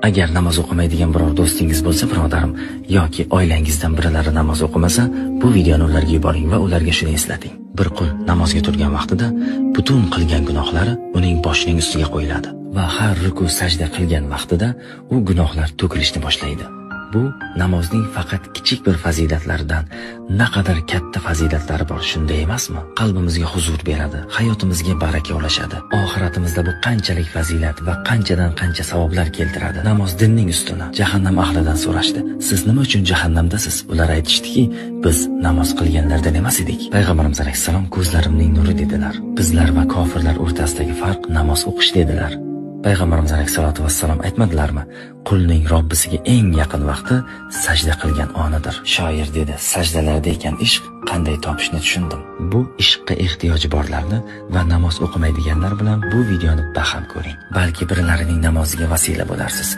Agar namoz o'qimaydigan biror do'stingiz bo'lsa, birodarim, yoki oilangizdan biralari namoz o'qimasa, bu videoni ularga yuboring va ularga shuni eslating. Bir qul namozga turgan vaqtida butun qilgan gunohlari uning boshining ustiga qo'yiladi va har ruku sajda qilgan vaqtida u gunohlar to'kilishni boshlaydi. Bu namozning faqat kichik bir fazilatlaridan naqadar katta fazilatlari bor, shunday emasmi? Qalbimizga huzur beradi, hayotimizga baraka ulashadi. Oxiratimizda bu qanchalik fazilat va qanchadan qancha savoblar keltiradi. Namoz dinning ustuni. Jahannam ahlidan so'rashdi: "Siz nima uchun jahannamdasiz?" Ular aytishdiki: "Biz namoz qilganlardan emas edik." Payg'ambarimiz alayhisalom: "Ko'zlarimning nuri" dedilar. Bizlar va kofirlar o'rtasidagi farq namoz o'qish dedilar. Payg'ambarimiz alayhisolatu vassalom aytmadilarmi? Qulning Robbisiga eng yaqin vaqti sajda qilgan onidir. Shoir dedi: "Sajdalarda ekan ishq, qanday topishni tushundim." Bu ishqqa ehtiyoji borlarni va namoz o'qimaydiganlar bilan bu videoni baham ko'ring. Balki birlarining namoziga vasila bo'larsiz.